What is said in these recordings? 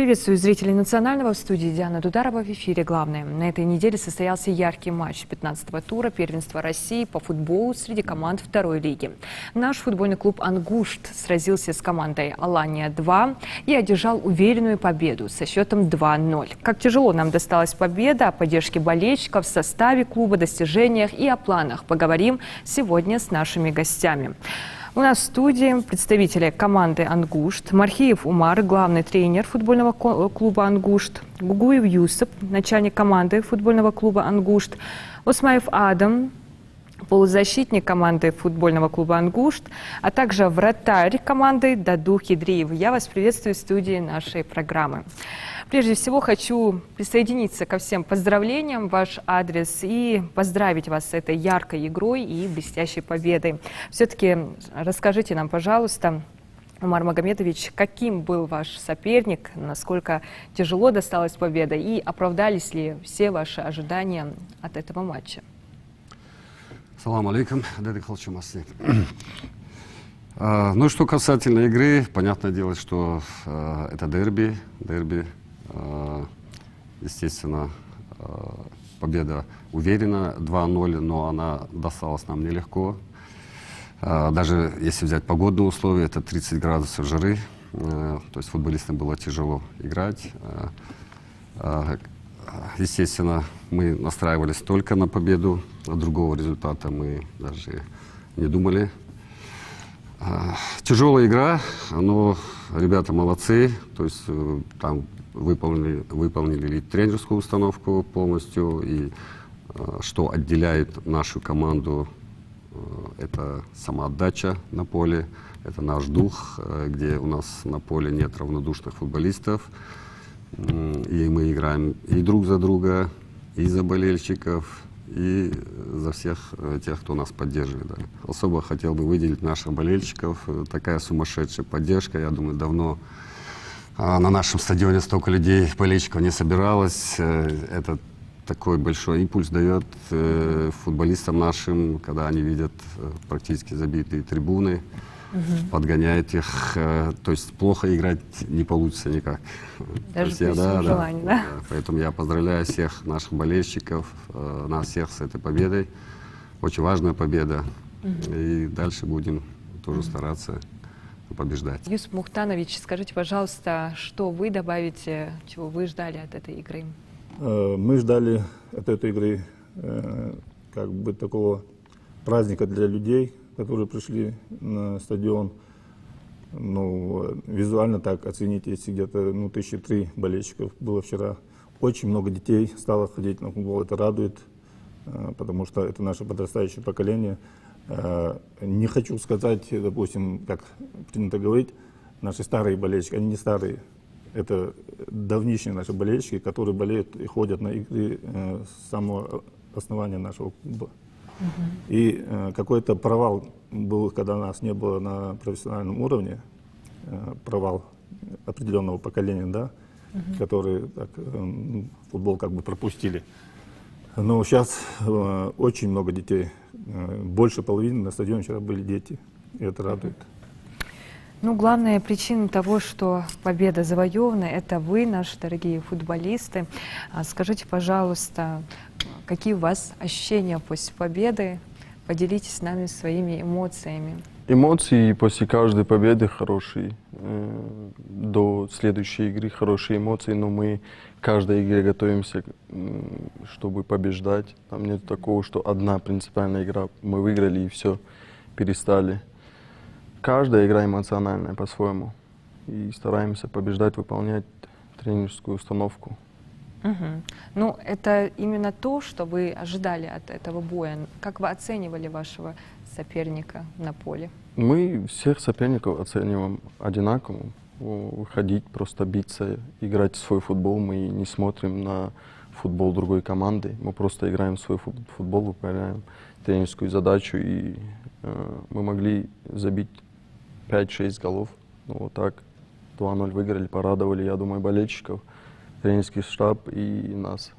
Приветствую зрителей «Национального», в студии Диана Дударова, в эфире «Главное». На этой неделе состоялся яркий матч 15-го тура первенства России по футболу среди команд второй лиги. Наш футбольный клуб «Ангушт» сразился с командой «Алания-2» и одержал уверенную победу со счетом 2-0. Как тяжело нам досталась победа, о поддержке болельщиков, составе клуба, достижениях и о планах поговорим сегодня с нашими гостями. У нас в студии представители команды «Ангушт», Мархиев Умар, главный тренер футбольного клуба «Ангушт», Гугуев Юсуп, начальник команды футбольного клуба «Ангушт», Осмаев Адам, полузащитник команды футбольного клуба «Ангушт», а также вратарь команды Даду Хидриев. Я вас приветствую в студии нашей программы. Прежде всего хочу присоединиться ко всем поздравлениям в ваш адрес и поздравить вас с этой яркой игрой и блестящей победой. Все-таки расскажите нам, пожалуйста, Умар Магомедович, каким был ваш соперник, насколько тяжело досталась победа и оправдались ли все ваши ожидания от этого матча? Салам алейкум, дядя Халчумасли. Ну, что касательно игры, понятное дело, что это дерби. Естественно, победа уверена, 2-0, но она досталась нам нелегко. Даже если взять погодные условия, это 30 градусов жары, то есть футболистам было тяжело играть. Естественно, мы настраивались только на победу, а другого результата мы даже не думали. Тяжелая игра, но ребята молодцы, то есть там выполнили тренерскую установку полностью, и что отделяет нашу команду, это самоотдача на поле, это наш дух, где у нас на поле нет равнодушных футболистов, и мы играем и друг за друга, и за болельщиков, и за всех тех, кто нас поддерживает. Да. Особо хотел бы выделить наших болельщиков. Такая сумасшедшая поддержка. Я думаю, давно на нашем стадионе столько людей, болельщиков не собиралось. Это такой большой импульс дает футболистам нашим, когда они видят практически забитые трибуны, подгоняет их. То есть плохо играть не получится никак. Даже при всем желании, да? Поэтому я поздравляю всех наших болельщиков, нас всех с этой победой. Очень важная победа. И дальше будем тоже стараться побеждать. Юсуп Мухтанович, скажите, пожалуйста, что вы добавите, чего вы ждали от этой игры? Мы ждали от этой игры как бы такого праздника для людей, которые пришли на стадион. Ну, визуально так оцените, если где-то 1003 болельщиков было вчера. Очень много детей стало ходить на футбол, это радует, потому что это наше подрастающее поколение. Не хочу сказать, допустим, как принято говорить, наши старые болельщики, они не старые. Это давнишние наши болельщики, которые болеют и ходят на игры с самого основания нашего клуба. И какой-то провал был, когда нас не было на профессиональном уровне, провал определенного поколения, да, которые так, футбол как бы пропустили. Но сейчас очень много детей, больше половины на стадионе вчера были дети, и это радует. Ну, главная причина того, что победа завоевана, это вы, наши дорогие футболисты. Скажите, пожалуйста, какие у вас ощущения после победы? Поделитесь с нами своими эмоциями. Эмоции после каждой победы хорошие. До следующей игры хорошие эмоции, но мы к каждой игре готовимся, чтобы побеждать. Там нет такого, что одна принципиальная игра, мы выиграли и все, перестали. Каждая игра эмоциональная по-своему. И стараемся побеждать, выполнять тренерскую установку. Ну, это именно то, что вы ожидали от этого боя. Как вы оценивали вашего соперника на поле? Мы всех соперников оцениваем одинаково. Выходить, просто биться, играть в свой футбол. Мы не смотрим на футбол другой команды. Мы просто играем в свой футбол, выполняем тренерскую задачу. И мы могли забить 5-6 голов. Ну, вот так. 2-0 выиграли, порадовали, я думаю, болельщиков, тренерский штаб и нас.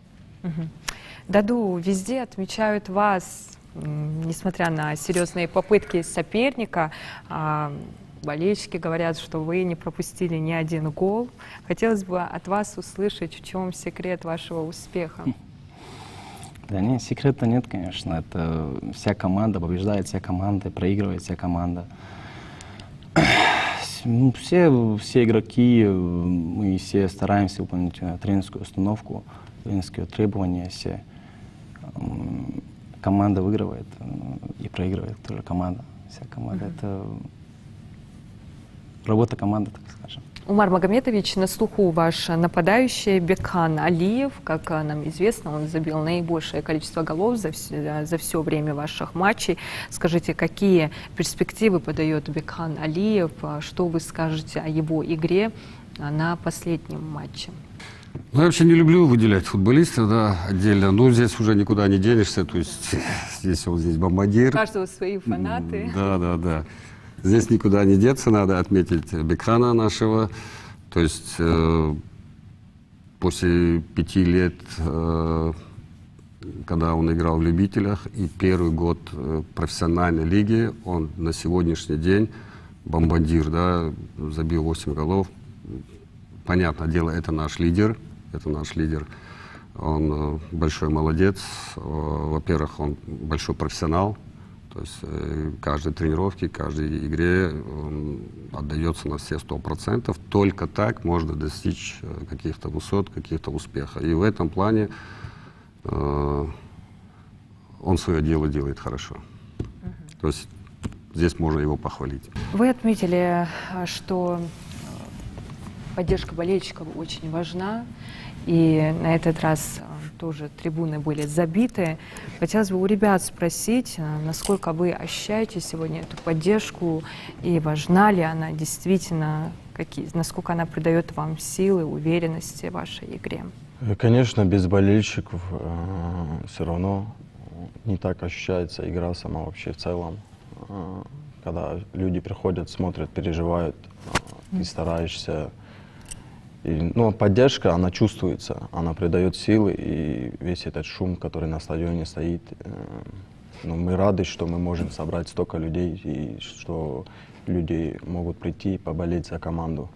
Даду, везде отмечают вас, несмотря на серьезные попытки соперника, болельщики говорят, что вы не пропустили ни один гол. Хотелось бы от вас услышать, в чем секрет вашего успеха. Да нет, секрета нет, конечно. Это вся команда побеждает, вся команда проигрывает, вся команда. Ну, все игроки, мы все стараемся выполнить тренерскую установку, тренерские требования все. Команда выигрывает и проигрывает тоже команда. Вся команда. Это работа команды, так скажем. Умар Магометович, на слуху ваш нападающий Бекхан Алиев. Как нам известно, он забил наибольшее количество голов за все время ваших матчей. Скажите, какие перспективы подает Бекхан Алиев? Что вы скажете о его игре на последнем матче? Ну, я вообще не люблю выделять футболистов, да, отдельно. Но здесь уже никуда не денешься. То есть здесь он здесь бомбардир. У каждого свои фанаты. Да. Здесь никуда не деться, надо отметить Бекхана нашего. То есть после 5 лет, когда он играл в любителях, и первый год профессиональной лиги, он на сегодняшний день бомбардир, да, забил 8 голов. Понятное дело, это наш лидер. Он большой молодец. Во-первых, он большой профессионал. То есть каждой тренировке, каждой игре он отдается на все 100%. Только так можно достичь каких-то высот, каких-то успехов. И в этом плане он свое дело делает хорошо. То есть здесь можно его похвалить. Вы отметили, что поддержка болельщиков очень важна. И на этот раз тоже трибуны были забиты. Хотелось бы у ребят спросить, насколько вы ощущаете сегодня эту поддержку и важна ли она действительно, насколько она придает вам силы, уверенности в вашей игре? Конечно, без болельщиков все равно не так ощущается игра сама вообще в целом. Когда люди приходят, смотрят, переживают, ты стараешься. Но поддержка, она чувствуется, она придает силы, и весь этот шум, который на стадионе стоит, мы рады, что мы можем собрать столько людей, и что люди могут прийти и поболеть за команду.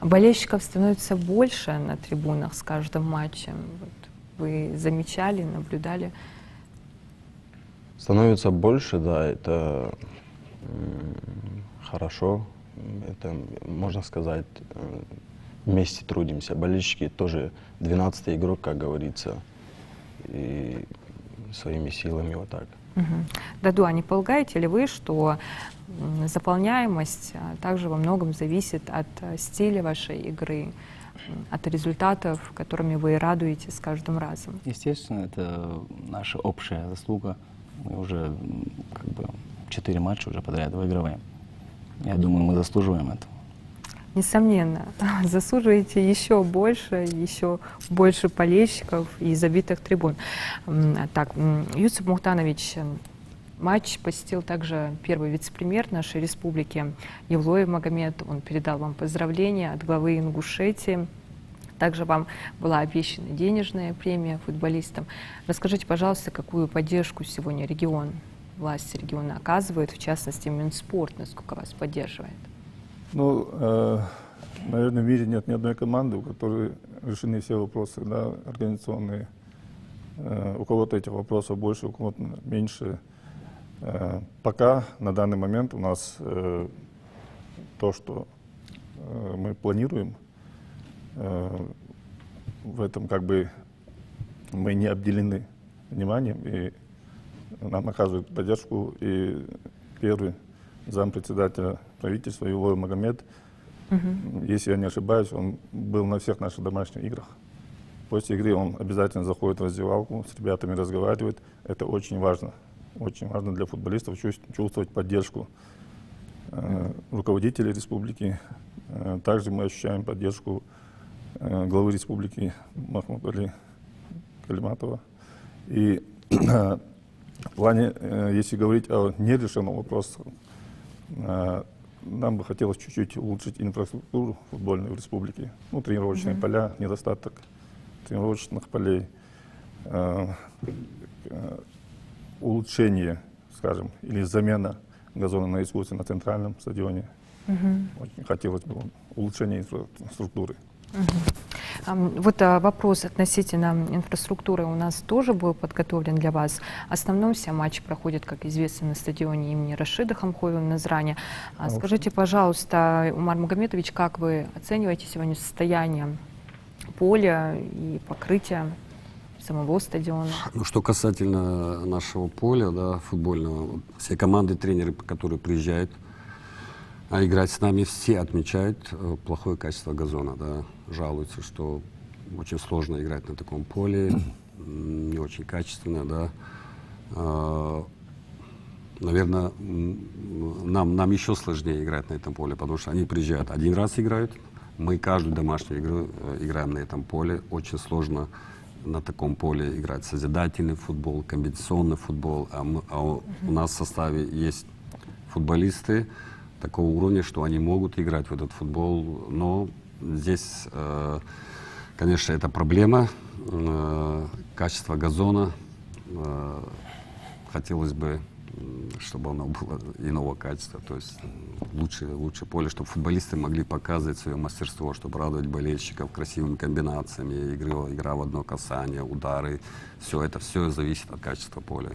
Болельщиков становится больше на трибунах с каждым матчем. Вы замечали, наблюдали? Становится больше, да, это хорошо. Это, можно сказать, вместе трудимся. Болельщики тоже 12-й игрок, как говорится, и своими силами вот так. Даду, а не полагаете ли вы, что заполняемость также во многом зависит от стиля вашей игры, от результатов, которыми вы радуете с каждым разом? Естественно, это наша общая заслуга. Мы уже 4 матча уже подряд выигрываем. Я думаю, мы заслуживаем этого. Несомненно, заслуживаете еще больше болельщиков и забитых трибун. Так, Юсуп Мухтанович, матч посетил также первый вице-премьер нашей республики Евлоев Магомед. Он передал вам поздравления от главы Ингушетии. Также вам была обещана денежная премия футболистам. Расскажите, пожалуйста, какую поддержку сегодня власти региона оказывают, в частности, Минспорт, насколько вас поддерживает? Ну, наверное, в мире нет ни одной команды, у которой решены все вопросы, да, организационные. У кого-то этих вопросов больше, у кого-то меньше. Пока, на данный момент, у нас то, что мы планируем, в этом мы не обделены вниманием, и нам оказывают поддержку. И первый зампредседателя правительства Евлоев Магомед, если я не ошибаюсь, он был на всех наших домашних играх. После игры он обязательно заходит в раздевалку, с ребятами разговаривает. Это очень важно. Очень важно для футболистов чувствовать поддержку руководителей республики. Также мы ощущаем поддержку главы республики Махмуда Али Калиматова. И в плане, если говорить о нерешенном вопросе, нам бы хотелось чуть-чуть улучшить инфраструктуру футбольной в республике. Ну, тренировочные поля, недостаток тренировочных полей, улучшение, скажем, или замена газона на искусственном, на центральном стадионе. Очень хотелось бы улучшения инфраструктуры. Вот вопрос относительно инфраструктуры у нас тоже был подготовлен для вас. В основном все матчи проходят, как известно, на стадионе имени Рашида Хамхоева в Назране. Скажите, пожалуйста, Умар Магомедович, как вы оцениваете сегодня состояние поля и покрытия самого стадиона? Ну, что касательно нашего поля, да, футбольного, вот все команды, тренеры, которые приезжают играть с нами, все отмечают плохое качество газона, да, жалуются, что очень сложно играть на таком поле, не очень качественно, да. Наверное, нам еще сложнее играть на этом поле, потому что они приезжают один раз играют, мы каждую домашнюю игру играем на этом поле, очень сложно на таком поле играть созидательный футбол, комбинационный футбол, у нас в составе есть футболисты такого уровня, что они могут играть в этот футбол, но здесь, конечно, это проблема, качество газона, хотелось бы, чтобы оно было иного качества, то есть лучше поле, чтобы футболисты могли показывать свое мастерство, чтобы радовать болельщиков красивыми комбинациями, игра в одно касание, удары, все зависит от качества поля.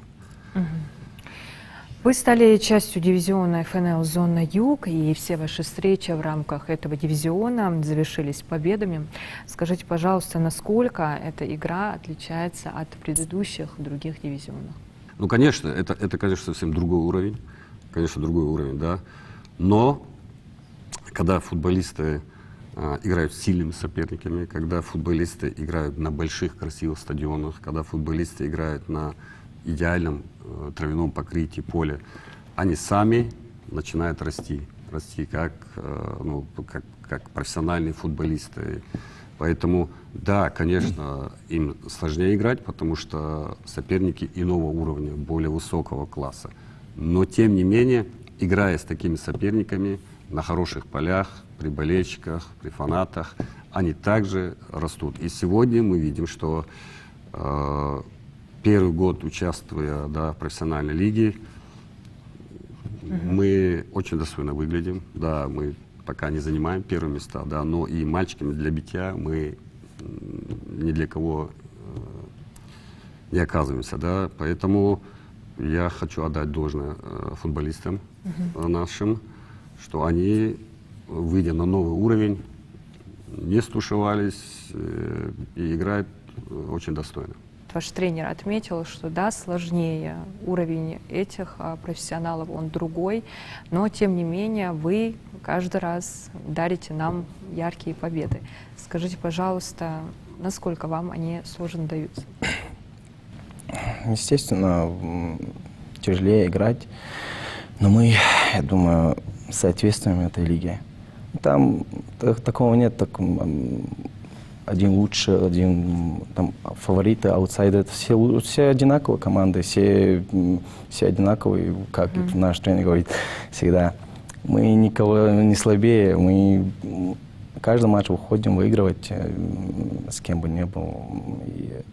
Вы стали частью дивизиона ФНЛ «Зона Юг», и все ваши встречи в рамках этого дивизиона завершились победами. Скажите, пожалуйста, насколько эта игра отличается от предыдущих других дивизионов? Ну, конечно, это, конечно, совсем другой уровень, да. Но когда футболисты играют с сильными соперниками, когда футболисты играют на больших красивых стадионах, когда футболисты играют на идеальном травяном покрытии поля, они сами начинают расти как профессиональные футболисты. Поэтому, да, конечно, им сложнее играть, потому что соперники иного уровня, более высокого класса. Но, тем не менее, играя с такими соперниками на хороших полях, при болельщиках, при фанатах, они также растут. И сегодня мы видим, что первый год, участвуя в профессиональной лиге, мы очень достойно выглядим. Да, мы пока не занимаем первые места, да, но и мальчиками для битья мы ни для кого не оказываемся. Да, поэтому я хочу отдать должное футболистам нашим, что они, выйдя на новый уровень, не стушевались и играют очень достойно. Ваш тренер отметил, что да, сложнее уровень этих профессионалов, он другой, но тем не менее вы каждый раз дарите нам яркие победы. Скажите, пожалуйста, насколько вам они сложно даются? Естественно, тяжелее играть, но мы, я думаю, соответствуем этой лиге. Там такого нет, один лучше, один там, фавориты, аутсайдеры, все одинаковые команды, все одинаковые, как наш тренер говорит всегда. Мы никого не слабее, мы каждый матч выходим выигрывать, с кем бы ни был. И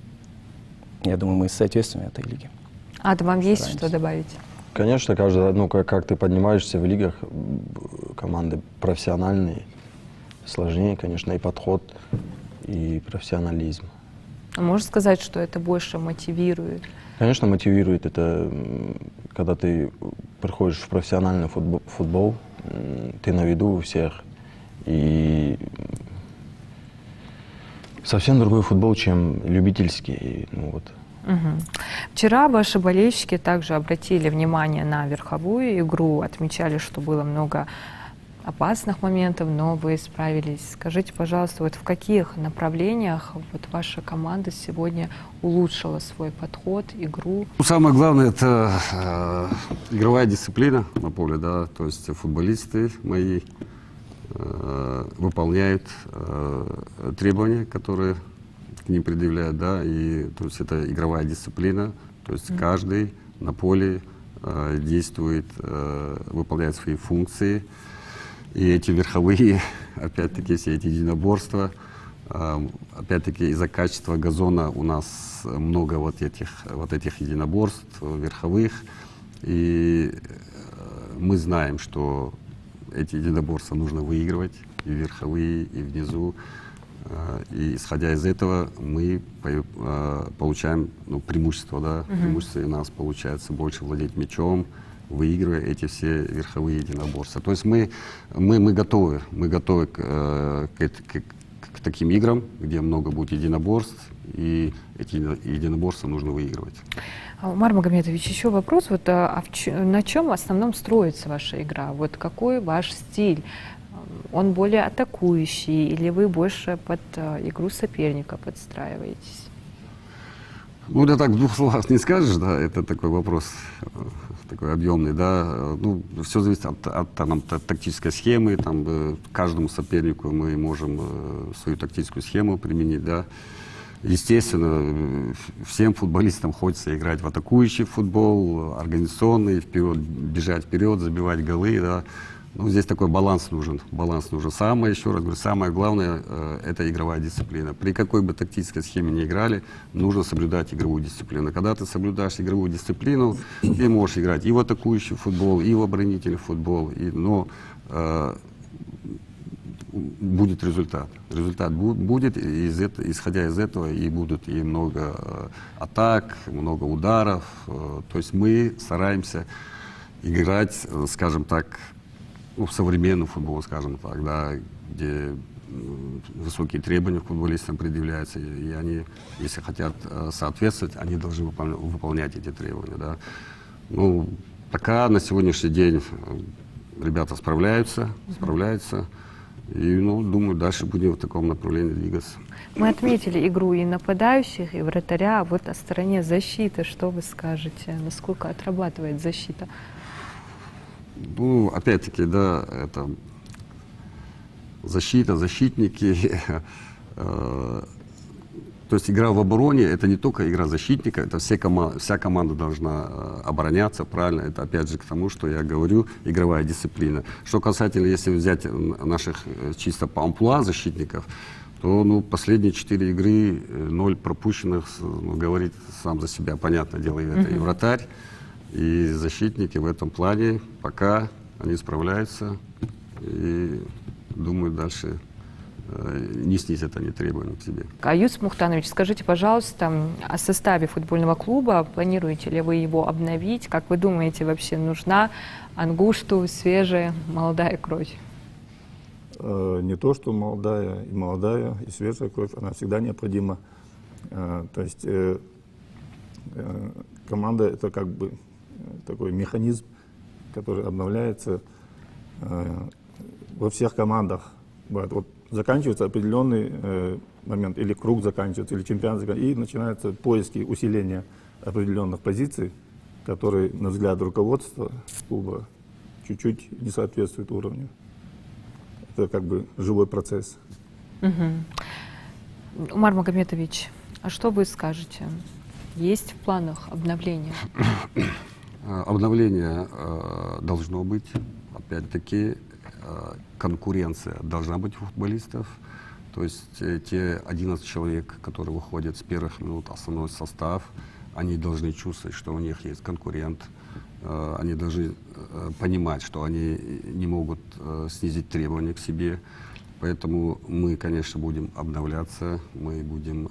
я думаю, мы соответствуем этой лиге. Адам, вам есть что добавить? Конечно, как ты поднимаешься в лигах, команды профессиональные, сложнее, конечно, и подход, и профессионализм. Можно сказать, что это больше мотивирует? Конечно, мотивирует. Это когда ты приходишь в профессиональный футбол, ты на виду у всех. И совсем другой футбол, чем любительский. Вчера ваши болельщики также обратили внимание на верховую игру, отмечали, что было много опасных моментов, но вы справились. Скажите, пожалуйста, вот в каких направлениях ваша команда сегодня улучшила свой подход, игру? Самое главное — это игровая дисциплина на поле, да, то есть футболисты мои выполняют требования, которые к ним предъявляют, да, и то есть это игровая дисциплина, то есть каждый на поле действует, выполняет свои функции. И эти верховые, опять-таки, все эти единоборства, опять-таки, из-за качества газона у нас много вот этих единоборств верховых. И мы знаем, что эти единоборства нужно выигрывать, и верховые, и внизу. И исходя из этого мы получаем преимущество, да, преимущество, и у нас получается больше владеть мячом, выигрывая эти все верховые единоборства. То есть мы готовы к таким играм, где много будет единоборств, и эти единоборства нужно выигрывать. Умар Магомедович, еще вопрос. Вот, на чем в основном строится ваша игра? Вот какой ваш стиль? Он более атакующий или вы больше под игру соперника подстраиваетесь? Ну, да так в двух словах не скажешь, да, это такой вопрос такой объемный, да. Ну, все зависит от тактической схемы, там, каждому сопернику мы можем свою тактическую схему применить, да. Естественно, всем футболистам хочется играть в атакующий футбол, организационный, вперед, бежать вперед, забивать голы, да. Ну, здесь такой баланс нужен. Самое, еще раз говорю, самое главное это игровая дисциплина. При какой бы тактической схеме ни играли, нужно соблюдать игровую дисциплину. Когда ты соблюдаешь игровую дисциплину, ты можешь играть и в атакующий футбол, и в оборонительный футбол, но будет результат. Результат будет, и исходя из этого и будут и много атак, много ударов. То есть мы стараемся играть, скажем так, в современный футбол, скажем так, да, где высокие требования к футболистам предъявляются, и они, если хотят соответствовать, они должны выполнять эти требования. Да. Ну, пока на сегодняшний день ребята справляются, и, ну, думаю, дальше будем в таком направлении двигаться. Мы отметили игру и нападающих, и вратаря, а вот о стороне защиты, что вы скажете, насколько отрабатывает защита? Ну, опять-таки, да, это защита, защитники. То есть игра в обороне — это не только игра защитника, это вся команда должна обороняться, правильно. Это опять же к тому, что я говорю, игровая дисциплина. Что касательно, если взять наших чисто по амплуа защитников, то, ну, последние 4 игры, 0 пропущенных, ну, говорит сам за себя, понятное дело, и это и вратарь, и защитники в этом плане пока они справляются, и думаю, дальше не снизят они требования к себе. Аюс Мухтанович, скажите, пожалуйста, о составе футбольного клуба. Планируете ли вы его обновить? Как вы думаете, вообще нужна Ангушту свежая молодая кровь? Не то, что молодая, и свежая кровь, она всегда необходима. То есть команда — это как бы такой механизм, который обновляется во всех командах. Вот заканчивается определенный момент, или круг заканчивается, или чемпионат заканчивается, и начинаются поиски усиления определенных позиций, которые, на взгляд руководства клуба, чуть-чуть не соответствуют уровню. Это как бы живой процесс. Умар Магомедович, а что вы скажете? Есть в планах обновление? Обновление должно быть. Опять-таки, конкуренция должна быть у футболистов. То есть те 11 человек, которые выходят с первых минут, основной состав, они должны чувствовать, что у них есть конкурент. Они должны понимать, что они не могут снизить требования к себе. Поэтому мы, конечно, будем обновляться, мы будем,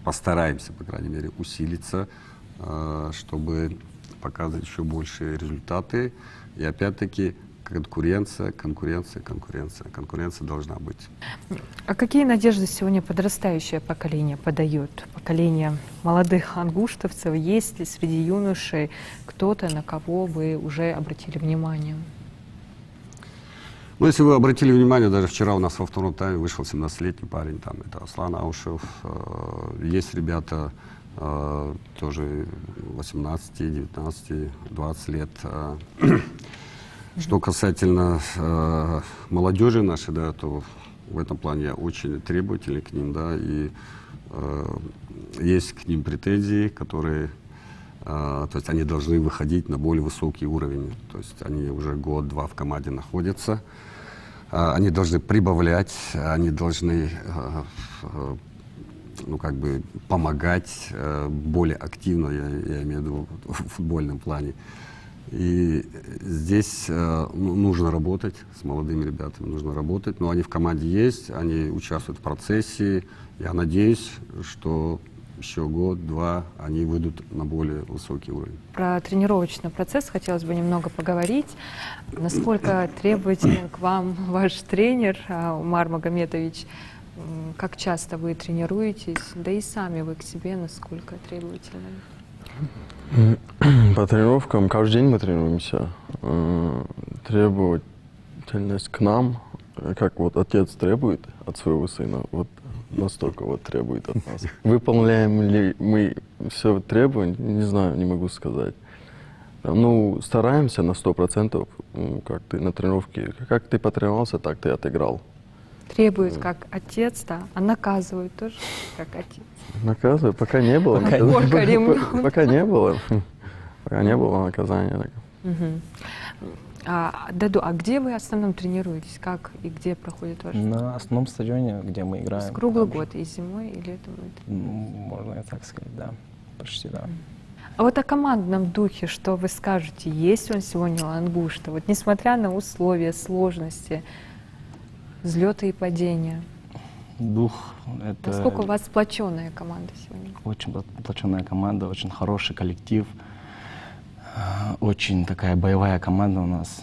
постараемся, по крайней мере, усилиться, чтобы показывать еще большие результаты. И опять-таки конкуренция должна быть. А какие надежды сегодня подрастающее поколение подает? Поколение молодых ангуштовцев? Есть ли среди юношей кто-то, на кого вы уже обратили внимание? Ну, если вы обратили внимание, даже вчера у нас во втором тайме вышел 17-летний парень, там, это Аслан Аушев. Есть ребята тоже 18, 19, 20 лет. Что касательно молодежи нашей, да, то в этом плане я очень требовательный к ним, да, и есть к ним претензии, которые, то есть они должны выходить на более высокий уровень, то есть они уже год-два в команде находятся, они должны прибавлять, они должны, ну, как бы помогать более активно, я имею в виду в футбольном плане. И здесь нужно работать с молодыми ребятами, нужно работать. Но они в команде есть, они участвуют в процессе. Я надеюсь, что еще год-два они выйдут на более высокий уровень. Про тренировочный процесс хотелось бы немного поговорить. Насколько требователен к вам ваш тренер Умар Магометович? Как часто вы тренируетесь? Да и сами вы к себе насколько требовательны? По тренировкам каждый день мы тренируемся. Требовательность к нам, как вот отец требует от своего сына, вот настолько вот требует от нас. Выполняем ли мы все требования, не знаю, не могу сказать. Ну, стараемся на 100%, как ты на тренировке, как ты потренировался, так ты отыграл. Требует как отец, да, а наказывает тоже как отец. Наказываю, пока не было. Порка ремнем. Пока не было. Пока не было наказания. Даду, а где вы в основном тренируетесь? Как и где проходит ваш? На основном стадионе, где мы играем. Круглый там же. год, и зимой, и летом? Можно и так сказать, да. Почти, да. А вот о командном духе, что вы скажете? Есть он сегодня у Ангушта? Вот несмотря на условия, сложности, взлеты и падения. Дух — это Насколько у вас сплоченная команда сегодня? очень сплоченная команда, очень хороший коллектив, очень такая боевая команда у нас.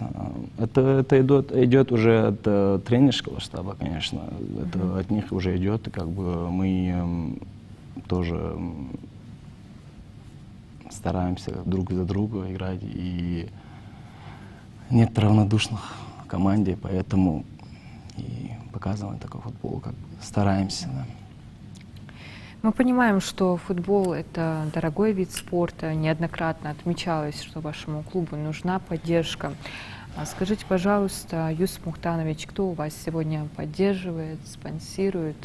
Это идет уже от тренерского штаба, конечно. Это от них уже идет, и как бы мы тоже стараемся друг за друга играть, и нет равнодушных в команде, поэтому и показываем такой футбол, как бы стараемся. Да. Мы понимаем, что футбол — это дорогой вид спорта. Неоднократно отмечалось, что вашему клубу нужна поддержка. Скажите, пожалуйста, Юсуп Мухтанович, кто у вас сегодня поддерживает, спонсирует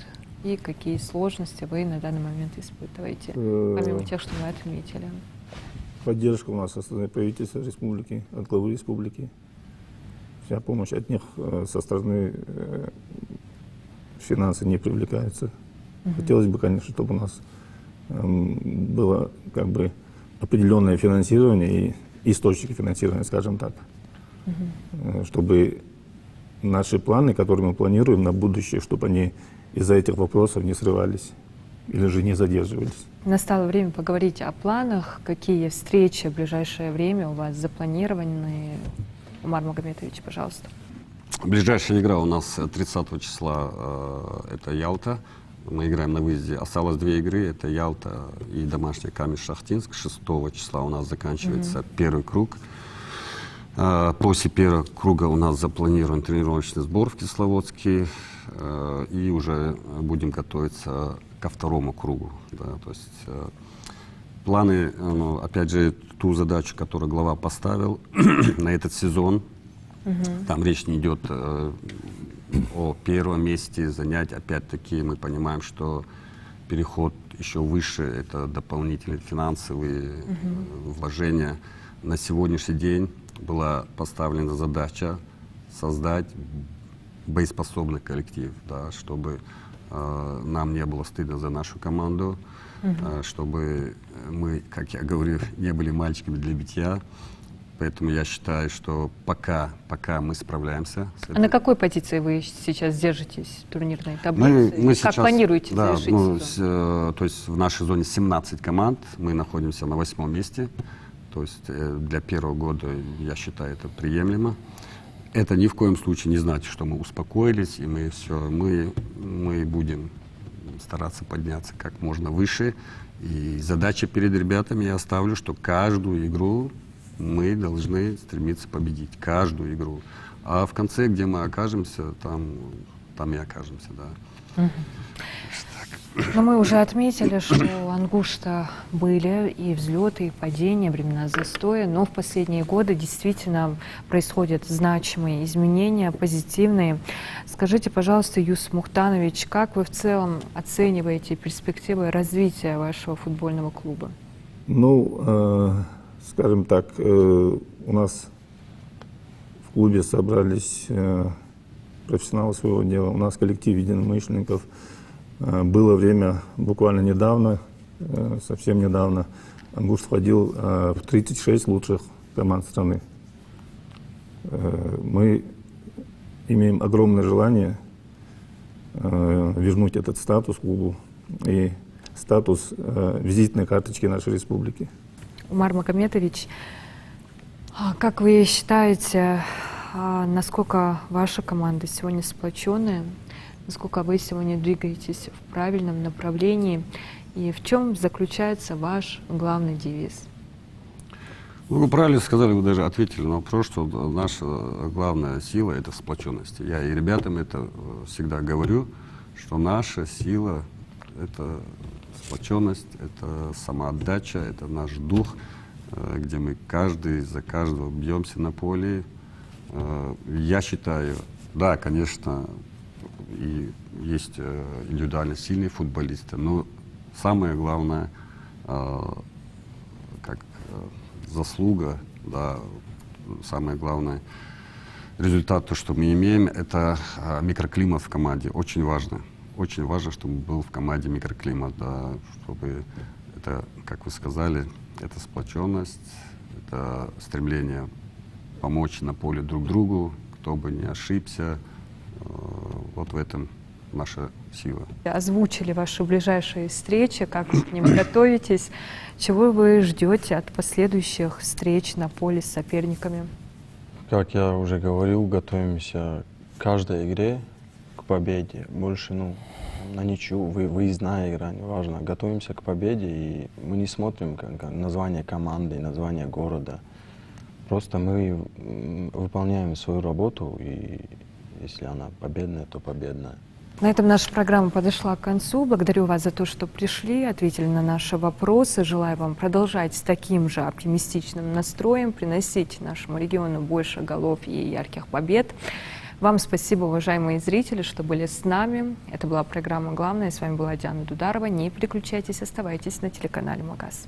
и какие сложности вы на данный момент испытываете, помимо тех, что мы отметили? Поддержка у нас со стороны правительства республики, от главы республики. Вся помощь от них со стороны финансы не привлекается. Хотелось бы, конечно, чтобы у нас было как бы определенное финансирование и источники финансирования, скажем так. Чтобы наши планы, которые мы планируем на будущее, чтобы они из-за этих вопросов не срывались или же не задерживались. Настало время поговорить о планах. Какие встречи в ближайшее время у вас запланированы? Умар Магометович, пожалуйста. Ближайшая игра у нас 30 числа, это Ялта. Мы играем на выезде. Осталось 2 игры, это Ялта и домашний Камиш-Шахтинск. 6 числа у нас заканчивается первый круг. После первого круга у нас запланирован тренировочный сбор в Кисловодске. И уже будем готовиться ко второму кругу. Да, то есть планы, опять же, ту задачу, которую глава поставил на этот сезон, там речь не идет о первом месте занять. Опять-таки мы понимаем, что переход еще выше, это дополнительные финансовые вложения. На сегодняшний день была поставлена задача создать боеспособный коллектив, да, чтобы нам не было стыдно за нашу команду, чтобы мы, как я говорю, не были мальчиками для битья. Поэтому я считаю, что пока мы справляемся с этой... А на какой позиции вы сейчас держитесь в турнирной таблице? Мы Как сейчас, планируете да, завершить сезон? то есть в нашей зоне 17 команд, мы находимся на 8 месте. То есть для первого года, я считаю, это приемлемо. Это ни в коем случае не значит, что мы успокоились, и мы будем стараться подняться как можно выше. И задача перед ребятами я оставлю, что каждую игру мы должны стремиться победить. Каждую игру. А в конце, где мы окажемся, там и окажемся, да. Но мы уже отметили, что у Ангушта были и взлеты, и падения, времена застоя, но в последние годы действительно происходят значимые изменения, позитивные. Скажите, пожалуйста, Юсуп Мухтанович, как вы в целом оцениваете перспективы развития вашего футбольного клуба? Ну, скажем так, у нас в клубе собрались профессионалы своего дела, у нас коллектив единомышленников. Было время, буквально недавно, совсем недавно, Ангушт входил в 36 лучших команд страны. Мы имеем огромное желание вернуть этот статус клубу и статус визитной карточки нашей республики. Умар Магометович, как вы считаете, насколько ваша команда сегодня сплоченная, насколько вы сегодня двигаетесь в правильном направлении и в чем заключается ваш главный девиз? Ну, вы правильно сказали, вы даже ответили на вопрос, что наша главная сила — это сплоченность. Я и ребятам это всегда говорю, что наша сила — это сплоченность, это самоотдача, это наш дух, где мы каждый за каждого бьемся на поле. Я считаю, да, конечно, и есть индивидуально сильные футболисты, но самое главное, как заслуга, да, самое главное результат, то, что мы имеем, это микроклимат в команде. Очень важно. Очень важно, чтобы был в команде микроклимат, да, чтобы это, как вы сказали, это сплоченность, это стремление помочь на поле друг другу, кто бы не ошибся. Вот в этом наша сила. Озвучили ваши ближайшие встречи, как вы к ним готовитесь, чего вы ждете от последующих встреч на поле с соперниками? Как я уже говорил, готовимся к каждой игре, к победе. Больше, на ничью, выездная игра, неважно. Готовимся к победе, и мы не смотрим как название команды, название города. Просто мы выполняем свою работу, и если она победная, то победная. На этом наша программа подошла к концу. Благодарю вас за то, что пришли, ответили на наши вопросы. Желаю вам продолжать с таким же оптимистичным настроем, приносить нашему региону больше голов и ярких побед. Вам спасибо, уважаемые зрители, что были с нами. Это была программа «Главное». С вами была Диана Дударова. Не переключайтесь, оставайтесь на телеканале «Магаз».